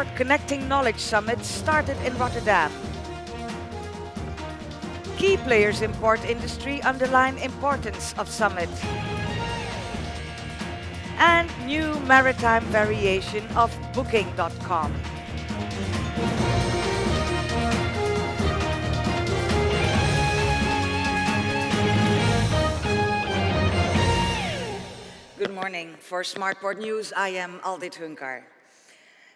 SmartPort Connecting Knowledge Summit started in Rotterdam. Key players in port industry underline importance of summit. And new maritime variation of Booking.com. Good morning. For SmartPort News, I am Aldit Hunkar.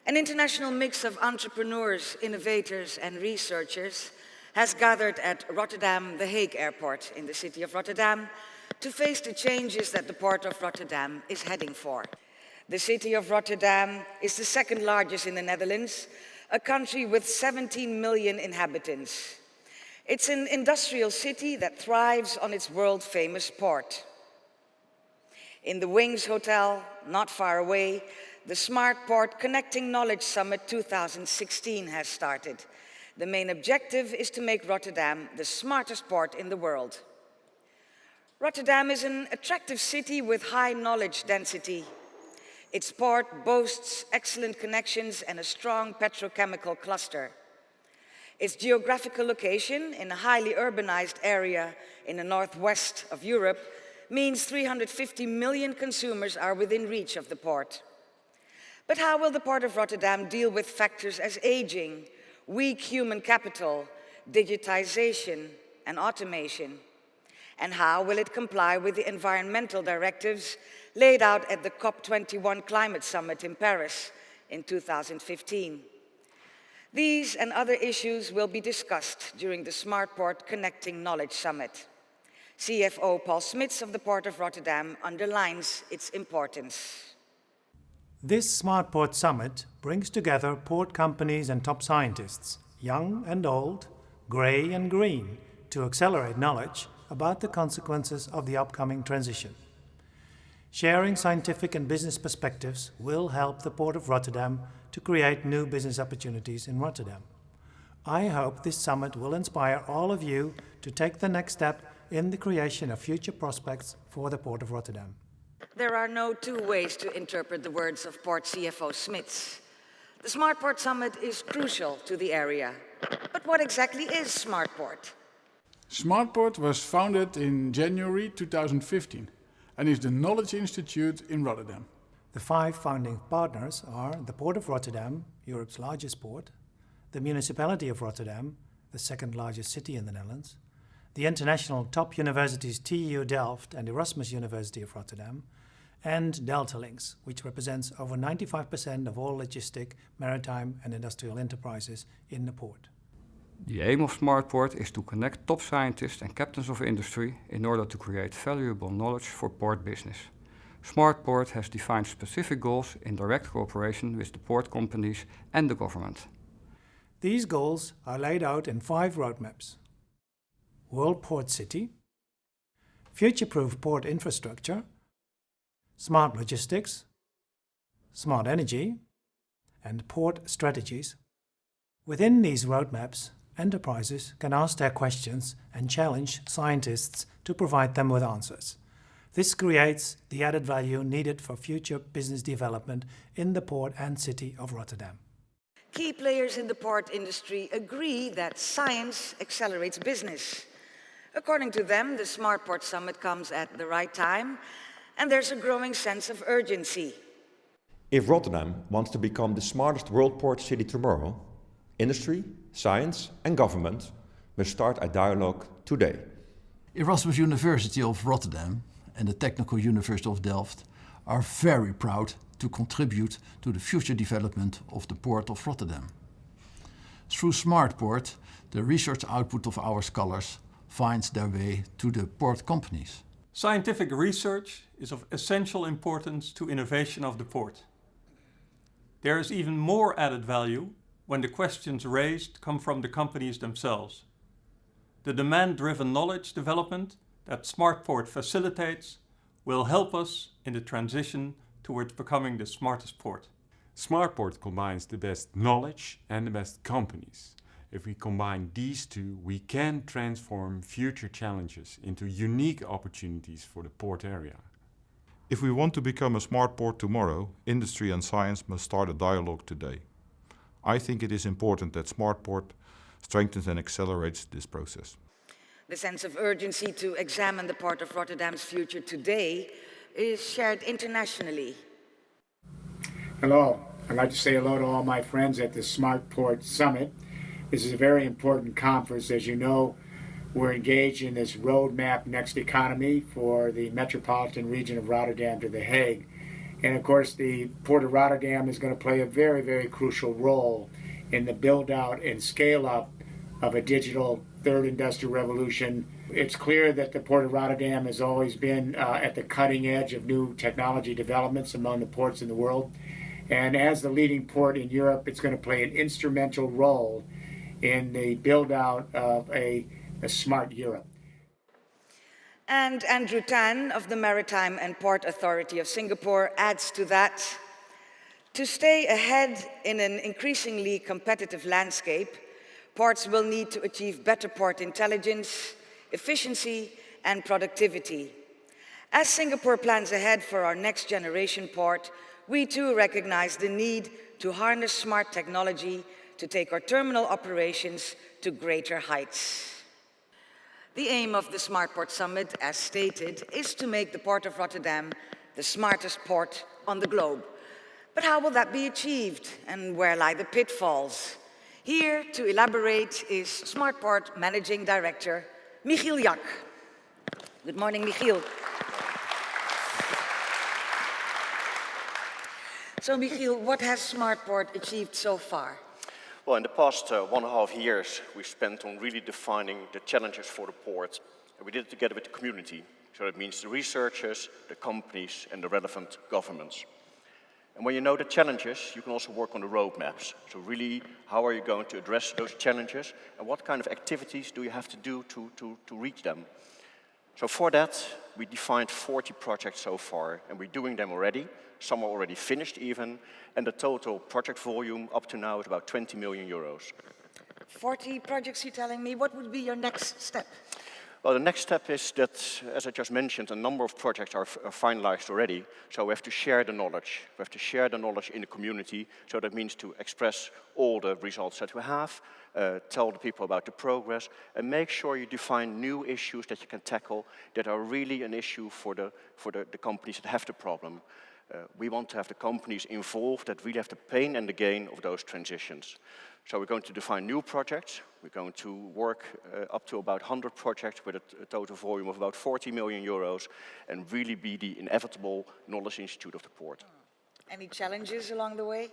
An international mix of entrepreneurs, innovators and researchers has gathered at Rotterdam The Hague Airport in the city of Rotterdam to face the changes that the port of Rotterdam is heading for. The city of Rotterdam is the second largest in the Netherlands, a country with 17 million inhabitants. It's an industrial city that thrives on its world-famous port. In the Wings Hotel, not far away, the SmartPort Connecting Knowledge Summit 2016 has started. The main objective is to make Rotterdam the smartest port in the world. Rotterdam is an attractive city with high knowledge density. Its port boasts excellent connections and a strong petrochemical cluster. Its geographical location in a highly urbanized area in the northwest of Europe means 350 million consumers are within reach of the port. But how will the Port of Rotterdam deal with factors as aging, weak human capital, digitization, and automation? And how will it comply with the environmental directives laid out at the COP21 Climate Summit in Paris in 2015? These and other issues will be discussed during the SmartPort Connecting Knowledge Summit. CFO Paul Smits of the Port of Rotterdam underlines its importance. This SmartPort Summit brings together port companies and top scientists, young and old, grey and green, to accelerate knowledge about the consequences of the upcoming transition. Sharing scientific and business perspectives will help the Port of Rotterdam to create new business opportunities in Rotterdam. I hope this summit will inspire all of you to take the next step in the creation of future prospects for the Port of Rotterdam. There are no two ways to interpret the words of Port CFO Smits. The SmartPort Summit is crucial to the area. But what exactly is SmartPort? SmartPort was founded in January 2015 and is the Knowledge Institute in Rotterdam. The 5 founding partners are the Port of Rotterdam, Europe's largest port, the Municipality of Rotterdam, the second largest city in the Netherlands, the international top universities TU Delft and Erasmus University of Rotterdam, and Deltalinks, which represents over 95% of all logistic, maritime and industrial enterprises in the port. The aim of SmartPort is to connect top scientists and captains of industry in order to create valuable knowledge for port business. SmartPort has defined specific goals in direct cooperation with the port companies and the government. These goals are laid out in 5 roadmaps. World Port City, future-proof port infrastructure, smart logistics, smart energy, and port strategies. Within these roadmaps, enterprises can ask their questions and challenge scientists to provide them with answers. This creates the added value needed for future business development in the port and city of Rotterdam. Key players in the port industry agree that science accelerates business. According to them, the SmartPort Summit comes at the right time, and there's a growing sense of urgency. If Rotterdam wants to become the smartest world port city tomorrow, industry, science and government must start a dialogue today. Erasmus University of Rotterdam and the Technical University of Delft are very proud to contribute to the future development of the Port of Rotterdam. Through SmartPort, the research output of our scholars finds their way to the port companies. Scientific research is of essential importance to innovation of the port. There is even more added value when the questions raised come from the companies themselves. The demand-driven knowledge development that SmartPort facilitates will help us in the transition towards becoming the smartest port. SmartPort combines the best knowledge and the best companies. If we combine these two, we can transform future challenges into unique opportunities for the port area. If we want to become a smart port tomorrow, industry and science must start a dialogue today. I think it is important that SmartPort strengthens and accelerates this process. The sense of urgency to examine the Port of Rotterdam's future today is shared internationally. Hello. I'd like to say hello to all my friends at the SmartPort Summit. This is a very important conference. As you know, we're engaged in this roadmap next economy for the metropolitan region of Rotterdam to The Hague. And of course, the Port of Rotterdam is going to play a very, very crucial role in the build out and scale up of a digital third industrial revolution. It's clear that the Port of Rotterdam has always been at the cutting edge of new technology developments among the ports in the world. And as the leading port in Europe, it's going to play an instrumental role in the build out of a smart Europe. And Andrew Tan of the Maritime and Port Authority of Singapore adds to that. To stay ahead in an increasingly competitive landscape, ports will need to achieve better port intelligence, efficiency, and productivity. As Singapore plans ahead for our next generation port, we too recognize the need to harness smart technology to take our terminal operations to greater heights. The aim of the SmartPort Summit, as stated, is to make the Port of Rotterdam the smartest port on the globe. But how will that be achieved, and where lie the pitfalls? Here to elaborate is SmartPort Managing Director Michiel Jack. Good morning, Michiel. So, Michiel, what has SmartPort achieved so far? Well, in the past 1.5 years, we spent on really defining the challenges for the port. And we did it together with the community. So that means the researchers, the companies, and the relevant governments. And when you know the challenges, you can also work on the roadmaps. So really, how are you going to address those challenges? And what kind of activities do you have to do to reach them? So for that, we defined 40 projects so far, and we're doing them already. Some are already finished even, and the total project volume up to now is about 20 million euros. 40 projects, you're telling me. What would be your next step? Well, the next step is that, as I just mentioned, a number of projects are finalized already. So we have to share the knowledge. We have to share the knowledge in the community. So that means to express all the results that we have, tell the people about the progress, and make sure you define new issues that you can tackle that are really an issue for the companies that have the problem. We want to have the companies involved that really have the pain and the gain of those transitions. So we're going to define new projects. We're going to work up to about 100 projects with a total volume of about 40 million euros and really be the inevitable knowledge institute of the port. Any challenges along the way?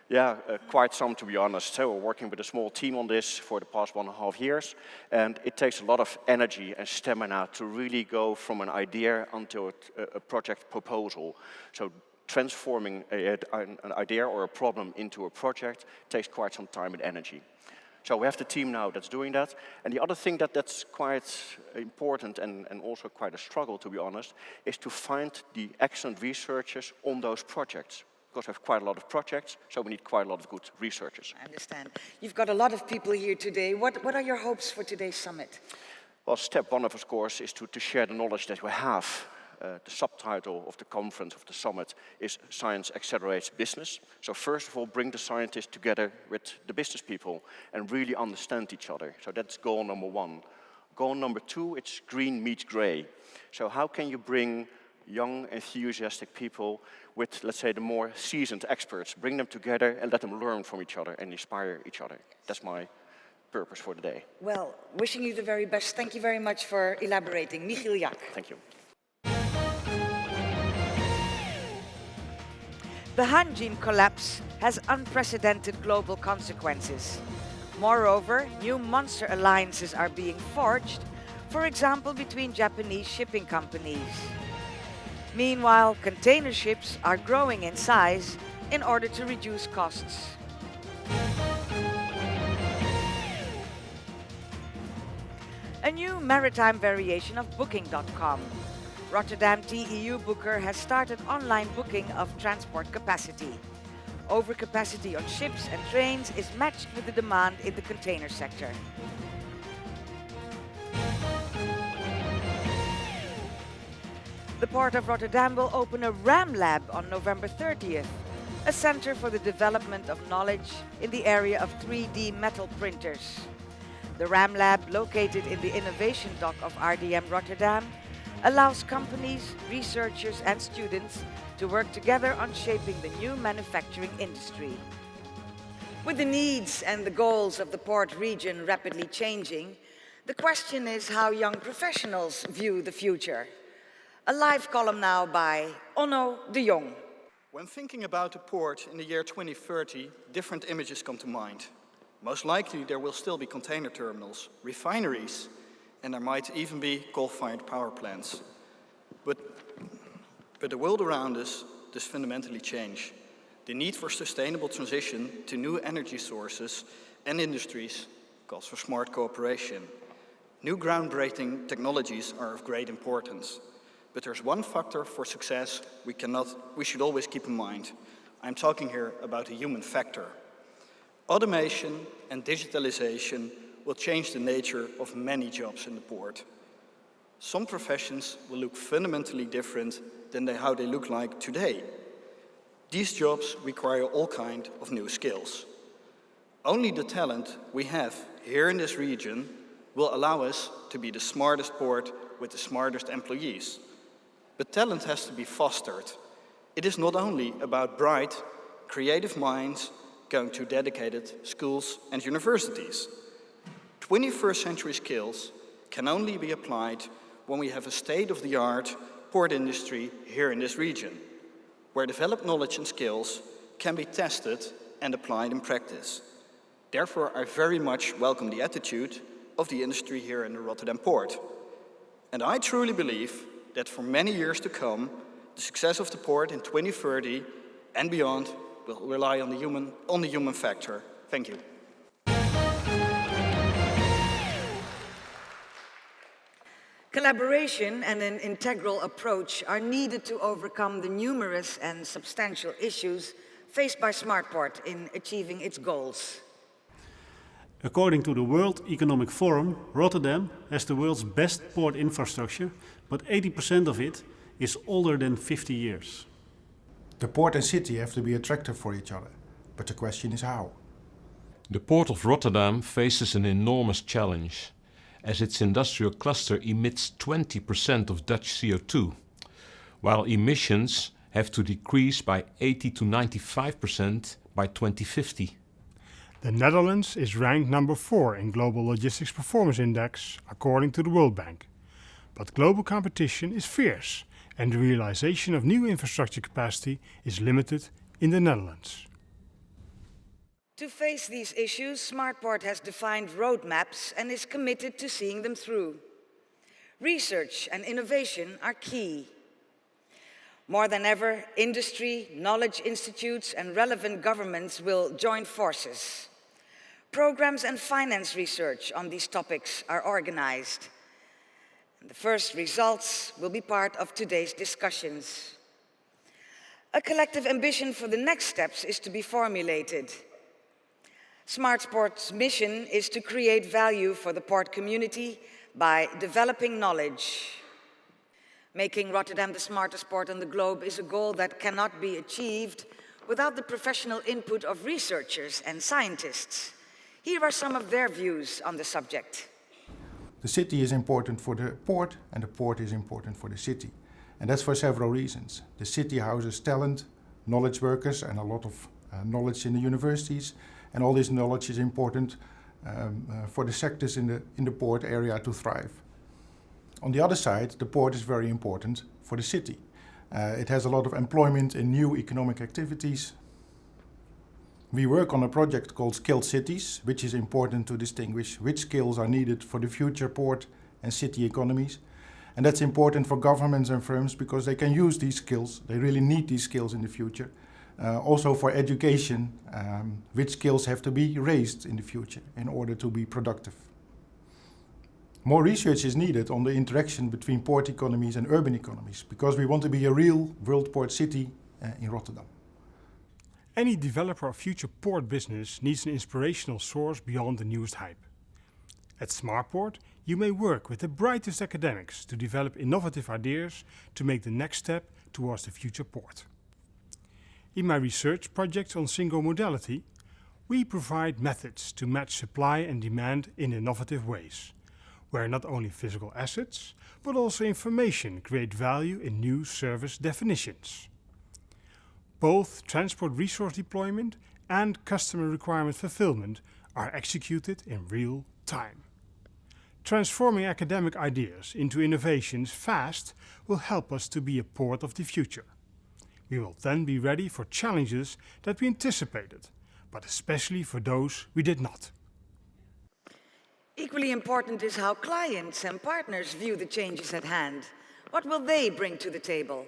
Yeah, quite some, to be honest. So we're working with a small team on this for the past 1.5 years, and it takes a lot of energy and stamina to really go from an idea until a project proposal. So transforming an idea or a problem into a project takes quite some time and energy. So we have the team now that's doing that. And the other thing that's quite important and also quite a struggle, to be honest, is to find the excellent researchers on those projects. Because we have quite a lot of projects, so we need quite a lot of good researchers. I understand. You've got a lot of people here today. What are your hopes for today's summit? Well, step one, of course, is to share the knowledge that we have. The subtitle of the conference, of the summit, is Science Accelerates Business. So first of all, bring the scientists together with the business people and really understand each other. So that's goal number one. Goal number two, it's green meets gray. So how can you bring young, enthusiastic people with, let's say, the more seasoned experts, bring them together and let them learn from each other and inspire each other. That's my purpose for the day. Well, wishing you the very best. Thank you very much for elaborating. Michiel Jack. Thank you. The Hanjin collapse has unprecedented global consequences. Moreover, new monster alliances are being forged, for example, between Japanese shipping companies. Meanwhile, container ships are growing in size in order to reduce costs. A new maritime variation of Booking.com. Rotterdam TEU Booker has started online booking of transport capacity. Overcapacity on ships and trains is matched with the demand in the container sector. The Port of Rotterdam will open a RAM lab on November 30th. a center for the development of knowledge in the area of 3D metal printers. The RAM Lab, located in the Innovation Dock of RDM Rotterdam, allows companies, researchers and students to work together on shaping the new manufacturing industry. With the needs and the goals of the port region rapidly changing, the question is how young professionals view the future. A live column now by Onno de Jong. When thinking about a port in the year 2030, different images come to mind. Most likely there will still be container terminals, refineries, and there might even be coal-fired power plants. But the world around us does fundamentally change. The need for sustainable transition to new energy sources and industries calls for smart cooperation. New groundbreaking technologies are of great importance. But there's one factor for success we should always keep in mind. I'm talking here about the human factor. Automation and digitalization will change the nature of many jobs in the port. Some professions will look fundamentally different than how they look like today. These jobs require all kinds of new skills. Only the talent we have here in this region will allow us to be the smartest port with the smartest employees. But talent has to be fostered. It is not only about bright, creative minds going to dedicated schools and universities. 21st century skills can only be applied when we have a state-of-the-art port industry here in this region, where developed knowledge and skills can be tested and applied in practice. Therefore, I very much welcome the attitude of the industry here in the Rotterdam port. And I truly believe that for many years to come, the success of the port in 2030 and beyond will rely on the human factor. Thank you. Collaboration and an integral approach are needed to overcome the numerous and substantial issues faced by SmartPort in achieving its goals. According to the World Economic Forum, Rotterdam has the world's best port infrastructure, but 80% of it is older than 50 years. The port and city have to be attractive for each other, but the question is how? The Port of Rotterdam faces an enormous challenge, as its industrial cluster emits 20% of Dutch CO2, while emissions have to decrease by 80 to 95% by 2050. The Netherlands is ranked number 4 in Global Logistics Performance Index, according to the World Bank. But global competition is fierce, and the realization of new infrastructure capacity is limited in the Netherlands. To face these issues, SmartPort has defined roadmaps and is committed to seeing them through. Research and innovation are key. More than ever, industry, knowledge institutes and relevant governments will join forces. Programs and finance research on these topics are organized. The first results will be part of today's discussions. A collective ambition for the next steps is to be formulated. SmartPort's mission is to create value for the port community by developing knowledge. Making Rotterdam the smartest port on the globe is a goal that cannot be achieved without the professional input of researchers and scientists. Here are some of their views on the subject. The city is important for the port, and the port is important for the city. And that's for several reasons. The city houses talent, knowledge workers, and a lot of knowledge in the universities. And all this knowledge is important for the sectors in the port area to thrive. On the other side, the port is very important for the city. It has a lot of employment in new economic activities. We work on a project called Skilled Cities, which is important to distinguish which skills are needed for the future port and city economies. And that's important for governments and firms because they can use these skills. They really need these skills in the future. Also for education, which skills have to be raised in the future in order to be productive. More research is needed on the interaction between port economies and urban economies because we want to be a real world port city in Rotterdam. Any developer of future port business needs an inspirational source beyond the newest hype. At SmartPort, you may work with the brightest academics to develop innovative ideas to make the next step towards the future port. In my research projects on single modality, we provide methods to match supply and demand in innovative ways, where not only physical assets, but also information create value in new service definitions. Both transport resource deployment and customer requirement fulfillment are executed in real time. Transforming academic ideas into innovations fast will help us to be a port of the future. We will then be ready for challenges that we anticipated, but especially for those we did not. Equally important is how clients and partners view the changes at hand. What will they bring to the table?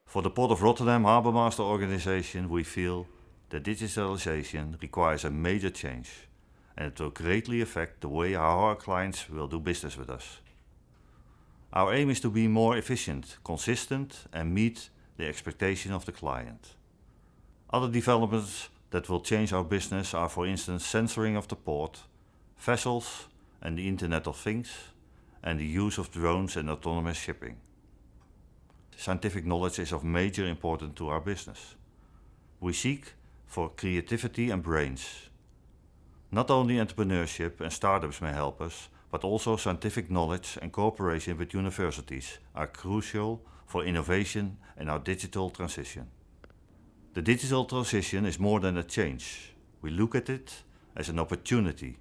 For the Port of Rotterdam Harbour Master Organization, we feel that digitalization requires a major change, and it will greatly affect the way how our clients will do business with us. Our aim is to be more efficient, consistent, and meet the expectation of the client. Other developments that will change our business are, for instance, sensoring of the port, vessels and the Internet of Things, and the use of drones and autonomous shipping. Scientific knowledge is of major importance to our business. We seek for creativity and brains. Not only entrepreneurship and startups may help us, but also scientific knowledge and cooperation with universities are crucial for innovation and our digital transition. The digital transition is more than a change. We look at it as an opportunity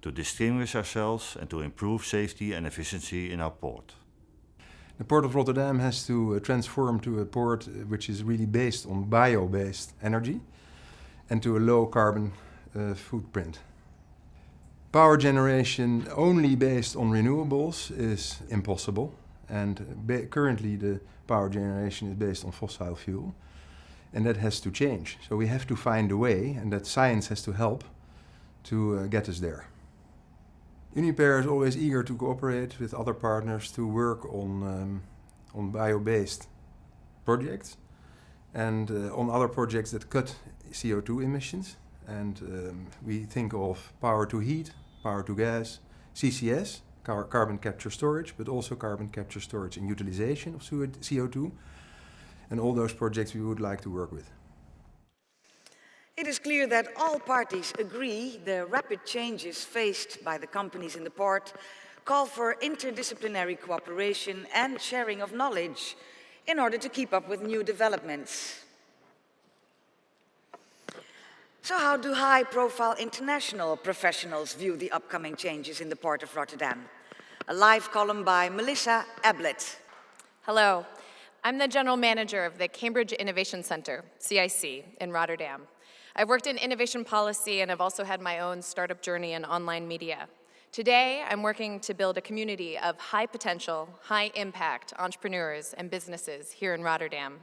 to distinguish ourselves and to improve safety and efficiency in our port. The Port of Rotterdam has to transform to a port which is really based on bio-based energy and to a low carbon footprint. Power generation only based on renewables is impossible, and currently the power generation is based on fossil fuel, and that has to change. So we have to find a way, and that science has to help to get us there. Uniper is always eager to cooperate with other partners to work on bio-based projects and on other projects that cut CO2 emissions. And we think of power to heat, power to gas, CCS, carbon capture storage, but also carbon capture storage and utilization of CO2. And all those projects we would like to work with. It is clear that all parties agree the rapid changes faced by the companies in the port call for interdisciplinary cooperation and sharing of knowledge in order to keep up with new developments. So how do high-profile international professionals view the upcoming changes in the Port of Rotterdam? A live column by Melissa Ablett. Hello, I'm the General Manager of the Cambridge Innovation Center, CIC, in Rotterdam. I've worked in innovation policy and I've also had my own startup journey in online media. Today, I'm working to build a community of high potential, high impact entrepreneurs and businesses here in Rotterdam.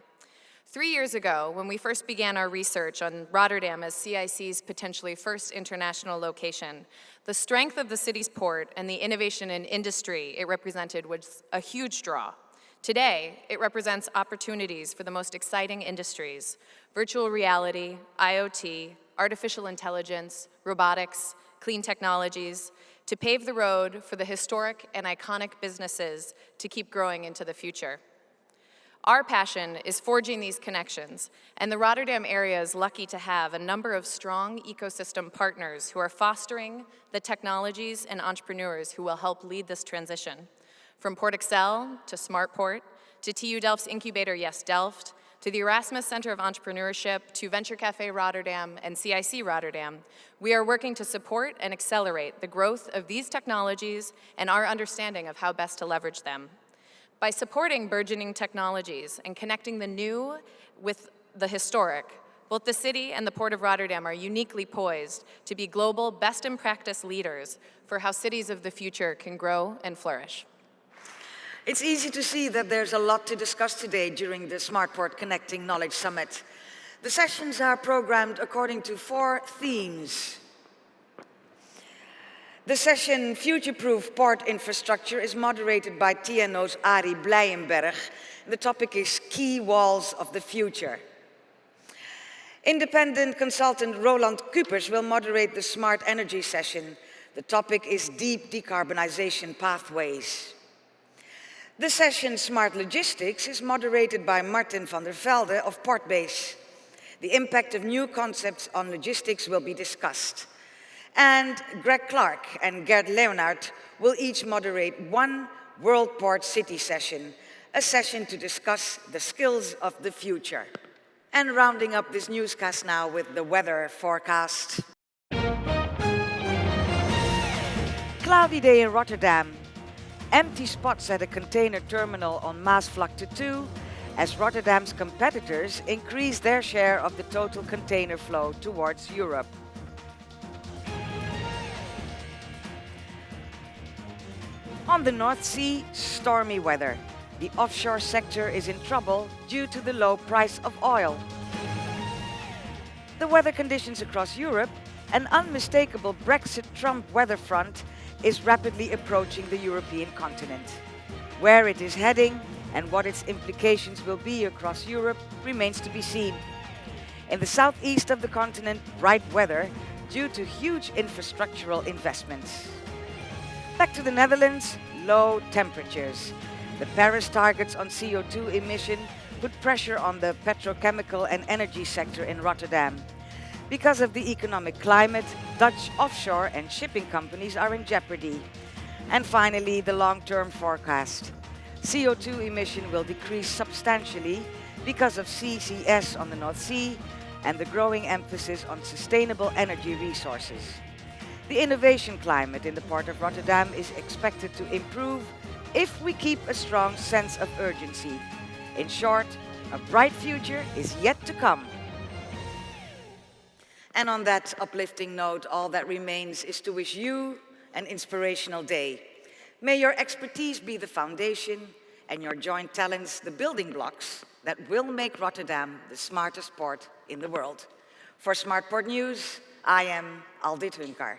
3 years ago, when we first began our research on Rotterdam as CIC's potentially first international location, the strength of the city's port and the innovation in industry it represented was a huge draw. Today, it represents opportunities for the most exciting industries: virtual reality, IoT, artificial intelligence, robotics, clean technologies, to pave the road for the historic and iconic businesses to keep growing into the future. Our passion is forging these connections, and the Rotterdam area is lucky to have a number of strong ecosystem partners who are fostering the technologies and entrepreneurs who will help lead this transition. From Port Excel to SmartPort, to TU Delft's incubator Yes Delft, to the Erasmus Center of Entrepreneurship, to Venture Cafe Rotterdam and CIC Rotterdam, we are working to support and accelerate the growth of these technologies and our understanding of how best to leverage them. By supporting burgeoning technologies and connecting the new with the historic, both the city and the Port of Rotterdam are uniquely poised to be global best-in-practice leaders for how cities of the future can grow and flourish. It's easy to see that there's a lot to discuss today during the SmartPort Connecting Knowledge Summit. The sessions are programmed according to 4 themes. The session Future-Proof Port Infrastructure is moderated by TNO's Arie Blijenberg. The topic is Key Walls of the Future. Independent consultant Roland Kupers will moderate the Smart Energy session. The topic is Deep Decarbonization Pathways. The session Smart Logistics is moderated by Martin van der Velde of Portbase. The impact of new concepts on logistics will be discussed. And Greg Clark and Gerd Leonard will each moderate one World Port City session, a session to discuss the skills of the future. And rounding up this newscast now with the weather forecast. Cloudy day in Rotterdam. Empty spots at a container terminal on Maasvlakte 2 as Rotterdam's competitors increase their share of the total container flow towards Europe. On the North Sea, stormy weather. The offshore sector is in trouble due to the low price of oil. The weather conditions across Europe, an unmistakable Brexit-Trump weather front is rapidly approaching the European continent. Where it is heading and what its implications will be across Europe remains to be seen. In the southeast of the continent, bright weather due to huge infrastructural investments. Back to the Netherlands, low temperatures. The Paris targets on CO2 emission put pressure on the petrochemical and energy sector in Rotterdam. Because of the economic climate, Dutch offshore and shipping companies are in jeopardy. And finally, the long-term forecast. CO2 emission will decrease substantially because of CCS on the North Sea and the growing emphasis on sustainable energy resources. The innovation climate in the Port of Rotterdam is expected to improve if we keep a strong sense of urgency. In short, a bright future is yet to come. And on that uplifting note, all that remains is to wish you an inspirational day. May your expertise be the foundation and your joint talents the building blocks that will make Rotterdam the smartest port in the world. For SmartPort News, I am Aldit Hunkar.